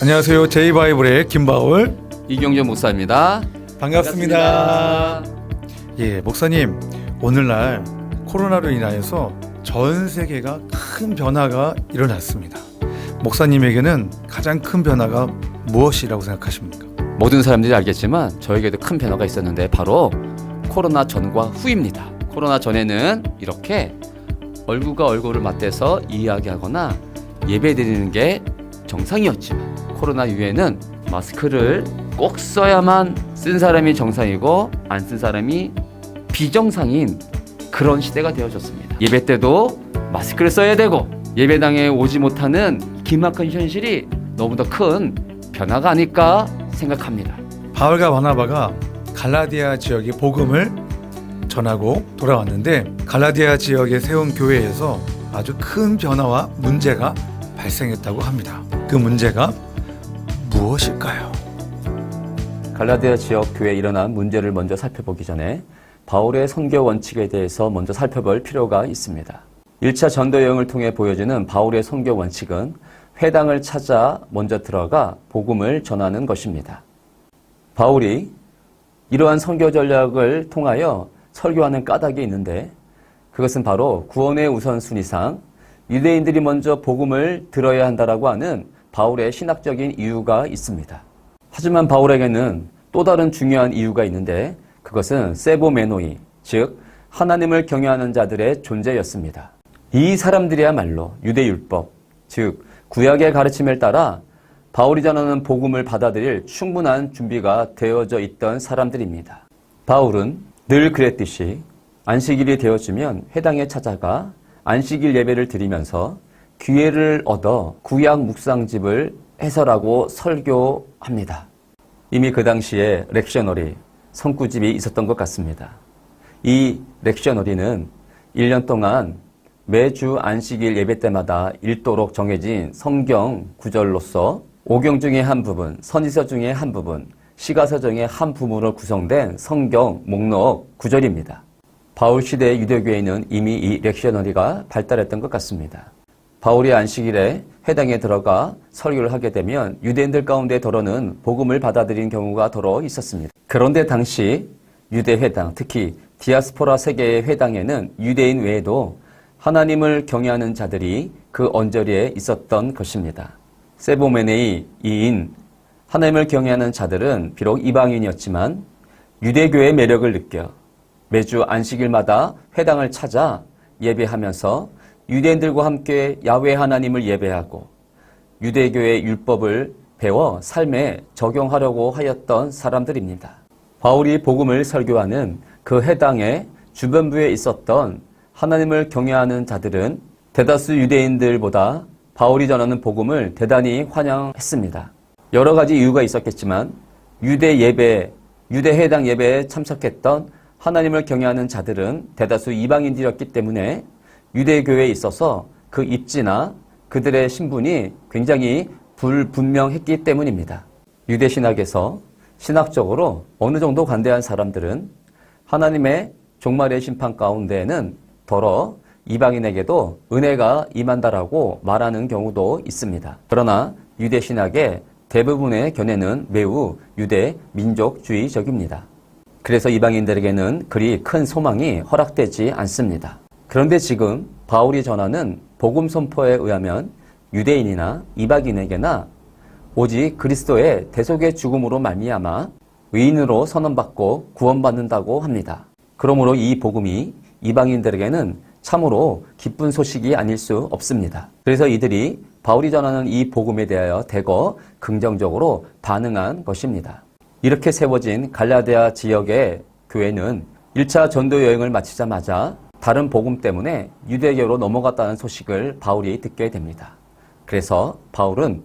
안녕하세요. 제이바이블의 김바울 이경재 목사입니다. 반갑습니다. 예, 목사님, 오늘날 코로나로 인하여서 전 세계가 큰 변화가 일어났습니다. 목사님에게는 가장 큰 변화가 무엇이라고 생각하십니까? 모든 사람들이 알겠지만 저에게도 큰 변화가 있었는데 바로 코로나 전과 후입니다. 코로나 전에는 이렇게 얼굴과 얼굴을 맞대서 이야기하거나 예배드리는 게 정상이었지만 코로나 이후에는 마스크를 꼭 써야만 쓴 사람이 정상이고 안 쓴 사람이 비정상인 그런 시대가 되어졌습니다. 예배 때도 마스크를 써야 되고 예배당에 오지 못하는 기막힌 현실이 너무나 큰 변화가 아닐까 생각합니다. 바울과 바나바가 갈라디아 지역의 복음을 전하고 돌아왔는데 갈라디아 지역에 세운 교회에서 아주 큰 변화와 문제가 발생했다고 합니다. 그 문제가 무엇일까요? 갈라디아 지역 교회에 일어난 문제를 먼저 살펴보기 전에 바울의 선교 원칙에 대해서 먼저 살펴볼 필요가 있습니다. 1차 전도 여행을 통해 보여주는 바울의 선교 원칙은 회당을 찾아 먼저 들어가 복음을 전하는 것입니다. 바울이 이러한 선교 전략을 통하여 설교하는 까닭이 있는데 그것은 바로 구원의 우선순위상 유대인들이 먼저 복음을 들어야 한다라고 하는 바울의 신학적인 이유가 있습니다. 하지만 바울에게는 또 다른 중요한 이유가 있는데 그것은 세보메노이, 즉 하나님을 경외하는 자들의 존재였습니다. 이 사람들이야말로 유대율법, 즉 구약의 가르침을 따라 바울이 전하는 복음을 받아들일 충분한 준비가 되어져 있던 사람들입니다. 바울은 늘 그랬듯이 안식일이 되어지면 회당에 찾아가 안식일 예배를 드리면서 기회를 얻어 구약 묵상집을 해설하고 설교합니다. 이미 그 당시에 렉셔너리, 성구집이 있었던 것 같습니다. 이 렉셔너리는 1년 동안 매주 안식일 예배 때마다 읽도록 정해진 성경 구절로서 오경 중의 한 부분, 선지서 중의 한 부분, 시가서 중의 한 부분으로 구성된 성경 목록 구절입니다. 바울 시대의 유대교회는 이미 이 렉셔너리가 발달했던 것 같습니다. 바울이 안식일에 회당에 들어가 설교를 하게 되면 유대인들 가운데 더러는 복음을 받아들인 경우가 더러 있었습니다. 그런데 당시 유대 회당, 특히 디아스포라 세계의 회당에는 유대인 외에도 하나님을 경외하는 자들이 그 언저리에 있었던 것입니다. 세보메네이 2인 하나님을 경외하는 자들은 비록 이방인이었지만 유대교의 매력을 느껴 매주 안식일마다 회당을 찾아 예배하면서 유대인들과 함께 야훼 하나님을 예배하고 유대교의 율법을 배워 삶에 적용하려고 하였던 사람들입니다. 바울이 복음을 설교하는 그 회당의 주변부에 있었던 하나님을 경외하는 자들은 대다수 유대인들보다 바울이 전하는 복음을 대단히 환영했습니다. 여러 가지 이유가 있었겠지만 유대 회당 예배에 참석했던 하나님을 경외하는 자들은 대다수 이방인들이었기 때문에 유대교회에 있어서 그 입지나 그들의 신분이 굉장히 불분명했기 때문입니다. 유대신학에서 신학적으로 어느 정도 관대한 사람들은 하나님의 종말의 심판 가운데에는 더러 이방인에게도 은혜가 임한다라고 말하는 경우도 있습니다. 그러나 유대신학의 대부분의 견해는 매우 유대 민족주의적입니다. 그래서 이방인들에게는 그리 큰 소망이 허락되지 않습니다. 그런데 지금 바울이 전하는 복음 선포에 의하면 유대인이나 이방인에게나 오직 그리스도의 대속의 죽음으로 말미암아 의인으로 선언받고 구원받는다고 합니다. 그러므로 이 복음이 이방인들에게는 참으로 기쁜 소식이 아닐 수 없습니다. 그래서 이들이 바울이 전하는 이 복음에 대하여 대거 긍정적으로 반응한 것입니다. 이렇게 세워진 갈라디아 지역의 교회는 1차 전도 여행을 마치자마자 다른 복음 때문에 유대교로 넘어갔다는 소식을 바울이 듣게 됩니다. 그래서 바울은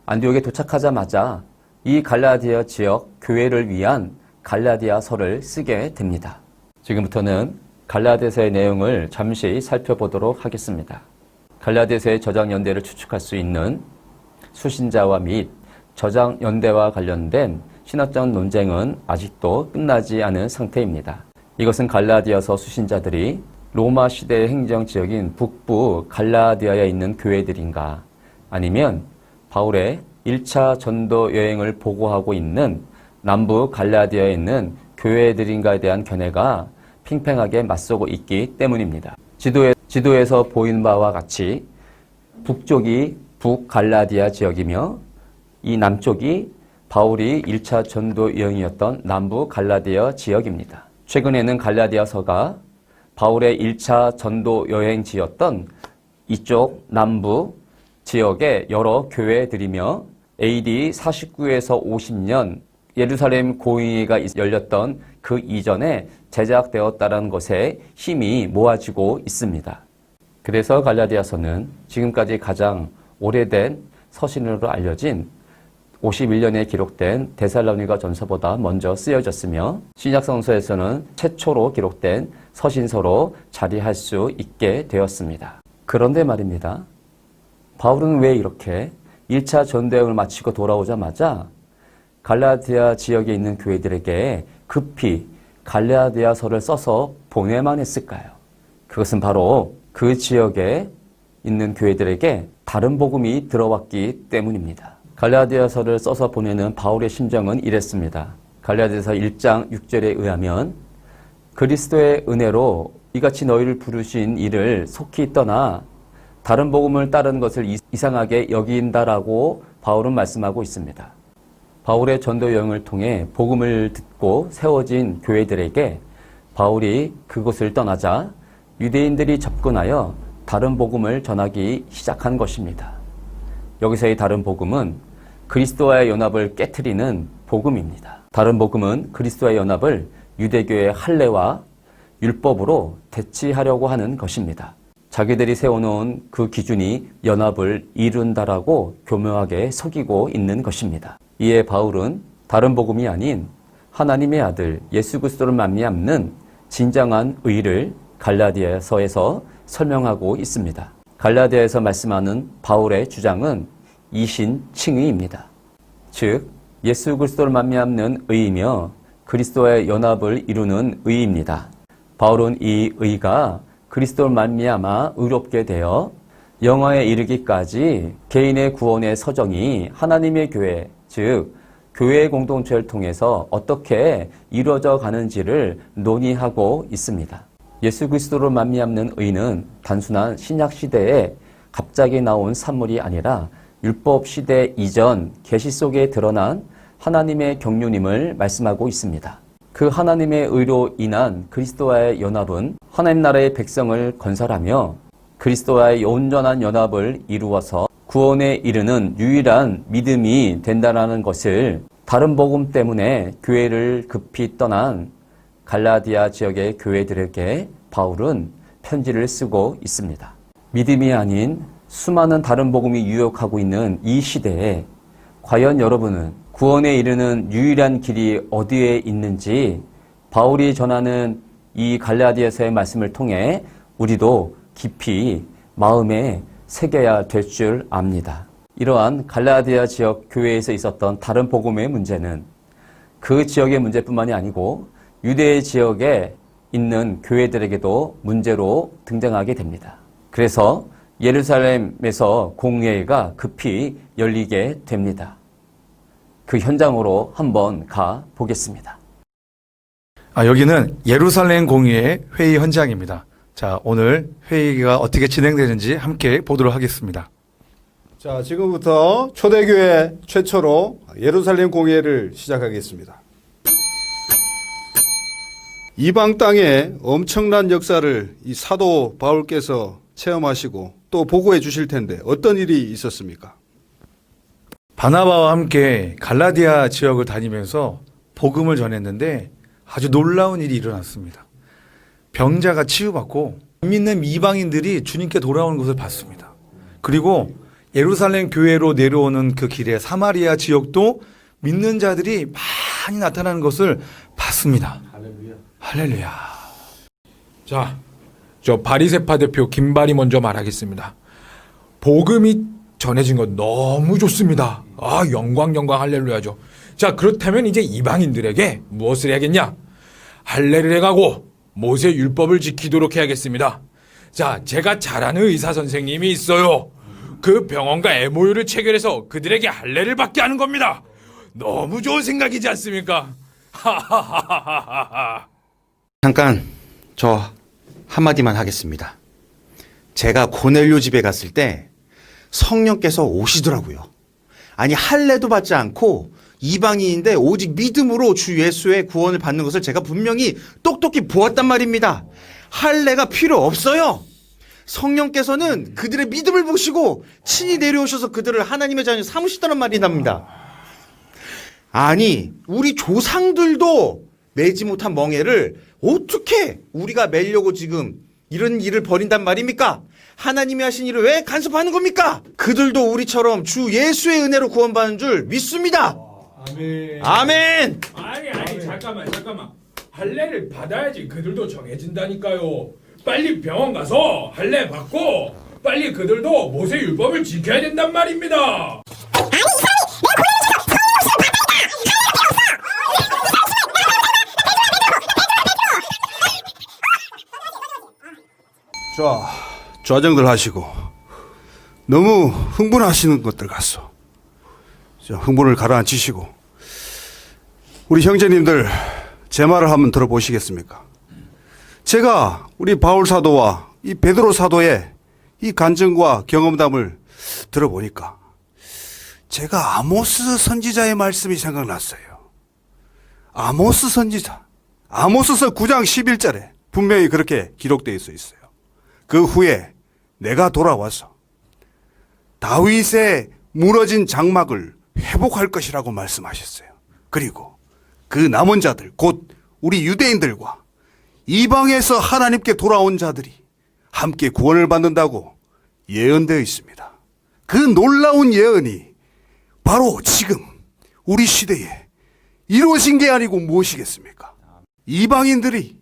안디옥에 도착하자마자 이 갈라디아 지역 교회를 위한 갈라디아서를 쓰게 됩니다. 지금부터는 갈라디아서의 내용을 잠시 살펴보도록 하겠습니다. 갈라디아서의 저장 연대를 추측할 수 있는 수신자와 및 저장 연대와 관련된 신학적 논쟁은 아직도 끝나지 않은 상태입니다. 이것은 갈라디아서 수신자들이 로마 시대의 행정 지역인 북부 갈라디아에 있는 교회들인가 아니면 바울의 1차 전도 여행을 보고하고 있는 남부 갈라디아에 있는 교회들인가에 대한 견해가 팽팽하게 맞서고 있기 때문입니다. 지도에서 보이는 바와 같이 북쪽이 북갈라디아 지역이며 이 남쪽이 바울이 1차 전도 여행이었던 남부 갈라디아 지역입니다. 최근에는 갈라디아서가 바울의 1차 전도 여행지였던 이쪽 남부 지역의 여러 교회들이며 AD 49에서 50년 예루살렘 공의회가 열렸던 그 이전에 제작되었다는 것에 힘이 모아지고 있습니다. 그래서 갈라디아서는 지금까지 가장 오래된 서신으로 알려진 51년에 기록된 데살로니가 전서보다 먼저 쓰여졌으며 신약성서에서는 최초로 기록된 서신서로 자리할 수 있게 되었습니다. 그런데 말입니다. 바울은 왜 이렇게 1차 전도여행을 마치고 돌아오자마자 갈라디아 지역에 있는 교회들에게 급히 갈라디아서를 써서 보내만 했을까요? 그것은 바로 그 지역에 있는 교회들에게 다른 복음이 들어왔기 때문입니다. 갈라디아서를 써서 보내는 바울의 심정은 이랬습니다. 갈라디아서 1장 6절에 의하면 그리스도의 은혜로 이같이 너희를 부르신 이를 속히 떠나 다른 복음을 따르는 것을 이상하게 여긴다라고 바울은 말씀하고 있습니다. 바울의 전도 여행을 통해 복음을 듣고 세워진 교회들에게 바울이 그곳을 떠나자 유대인들이 접근하여 다른 복음을 전하기 시작한 것입니다. 여기서의 다른 복음은 그리스도와의 연합을 깨트리는 복음입니다. 다른 복음은 그리스도와의 연합을 유대교의 할례와 율법으로 대치하려고 하는 것입니다. 자기들이 세워놓은 그 기준이 연합을 이룬다라고 교묘하게 속이고 있는 것입니다. 이에 바울은 다른 복음이 아닌 하나님의 아들 예수 그리스도를 말미암는 진정한 의를 갈라디아서에서 설명하고 있습니다. 갈라디아에서 말씀하는 바울의 주장은 이신칭의입니다. 즉 예수 그리스도를 말미암는 의이며 그리스도와의 연합을 이루는 의입니다. 바울은 이 의가 그리스도를 말미암아 의롭게 되어 영화에 이르기까지 개인의 구원의 서정이 하나님의 교회, 즉 교회의 공동체를 통해서 어떻게 이루어져 가는지를 논의하고 있습니다. 예수 그리스도로 말미암는 의는 단순한 신약 시대에 갑자기 나온 산물이 아니라 율법 시대 이전 계시 속에 드러난 하나님의 경륜임을 말씀하고 있습니다. 그 하나님의 의로 인한 그리스도와의 연합은 하나님 나라의 백성을 건설하며 그리스도와의 온전한 연합을 이루어서 구원에 이르는 유일한 믿음이 된다는 것을 다른 복음 때문에 교회를 급히 떠난 갈라디아 지역의 교회들에게 바울은 편지를 쓰고 있습니다. 믿음이 아닌 수많은 다른 복음이 유혹하고 있는 이 시대에 과연 여러분은 구원에 이르는 유일한 길이 어디에 있는지 바울이 전하는 이 갈라디아서의 말씀을 통해 우리도 깊이 마음에 새겨야 될 줄 압니다. 이러한 갈라디아 지역 교회에서 있었던 다른 복음의 문제는 그 지역의 문제뿐만이 아니고 유대 지역에 있는 교회들에게도 문제로 등장하게 됩니다. 그래서 예루살렘에서 공회가 급히 열리게 됩니다. 그 현장으로 한번 가 보겠습니다. 여기는 예루살렘 공의회 회의 현장입니다. 자, 오늘 회의가 어떻게 진행되는지 함께 보도록 하겠습니다. 자, 지금부터 초대교회 최초로 예루살렘 공회를 시작하겠습니다. 이방 땅의 엄청난 역사를 이 사도 바울께서 체험하시고 또 보고해 주실 텐데 어떤 일이 있었습니까? 바나바와 함께 갈라디아 지역을 다니면서 복음을 전했는데 아주 놀라운 일이 일어났습니다. 병자가 치유받고 안 믿는 이방인들이 주님께 돌아오는 것을 봤습니다. 그리고 예루살렘 교회로 내려오는 그 길에 사마리아 지역도 믿는 자들이 많이 나타나는 것을 봤습니다. 할렐루야. 자, 저 바리새파 대표 김발이 먼저 말하겠습니다. 복음이 전해진 건 너무 좋습니다. 영광 할렐루야죠. 자, 그렇다면 이제 이방인들에게 무엇을 해야겠냐? 할례를 해가고 모세 율법을 지키도록 해야겠습니다. 자, 제가 잘 아는 의사 선생님이 있어요. 그 병원과 MOU를 체결해서 그들에게 할례를 받게 하는 겁니다. 너무 좋은 생각이지 않습니까? 하하하하하하. 잠깐 저 한마디만 하겠습니다. 제가 고넬료 집에 갔을 때 성령께서 오시더라고요. 아니 할례도 받지 않고 이방인인데 오직 믿음으로 주 예수의 구원을 받는 것을 제가 분명히 똑똑히 보았단 말입니다. 할례가 필요 없어요. 성령께서는 그들의 믿음을 보시고 친히 내려오셔서 그들을 하나님의 자녀 삼으시다는 말이 납니다. 아니 우리 조상들도 매지 못한 멍에를 어떻게 우리가 매려고 지금 이런 일을 벌인단 말입니까? 하나님이 하신 일을 왜 간섭하는 겁니까? 그들도 우리처럼 주 예수의 은혜로 구원받는 줄 믿습니다. 아멘. 아멘. 아니 잠깐만. 할례를 받아야지 그들도 정해진다니까요. 빨리 병원 가서 할례 받고 빨리 그들도 모세 율법을 지켜야 된단 말입니다. 자, 좌정들 하시고 너무 흥분하시는 것들 같소. 자, 흥분을 가라앉히시고 우리 형제님들 제 말을 한번 들어보시겠습니까? 제가 우리 바울 사도와 이 베드로 사도의 이 간증과 경험담을 들어보니까 제가 아모스 선지자의 말씀이 생각났어요. 아모스 선지자. 아모스서 9장 11절에 분명히 그렇게 기록되어 있어요. 그 후에 내가 돌아와서 다윗의 무너진 장막을 회복할 것이라고 말씀하셨어요. 그리고 그 남은 자들, 곧 우리 유대인들과 이방에서 하나님께 돌아온 자들이 함께 구원을 받는다고 예언되어 있습니다. 그 놀라운 예언이 바로 지금 우리 시대에 이루어진 게 아니고 무엇이겠습니까? 이방인들이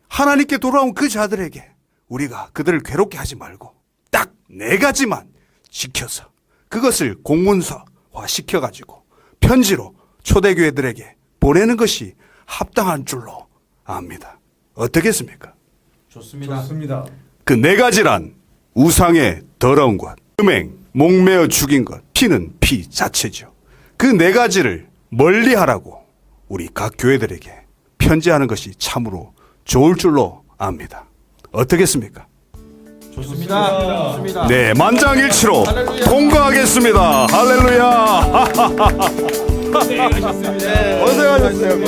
하나님께 돌아온 그 자들에게 우리가 그들을 괴롭게 하지 말고 딱 4가지만 지켜서 그것을 공문서화 시켜가지고 편지로 초대교회들에게 보내는 것이 합당한 줄로 압니다. 어떻겠습니까? 좋습니다. 그 4가지란 우상의 더러운 것, 음행, 목매어 죽인 것, 피는 피 자체죠. 그 4가지를 멀리하라고 우리 각 교회들에게 편지하는 것이 참으로 좋을 줄로 압니다. 어떻겠습니까? 좋습니다. 네, 만장일치로 통과하겠습니다. 할렐루야. 고생하셨어요.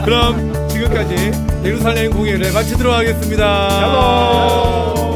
그럼 지금까지 예루살렘 공예를 마치도록 하겠습니다. 샬롬.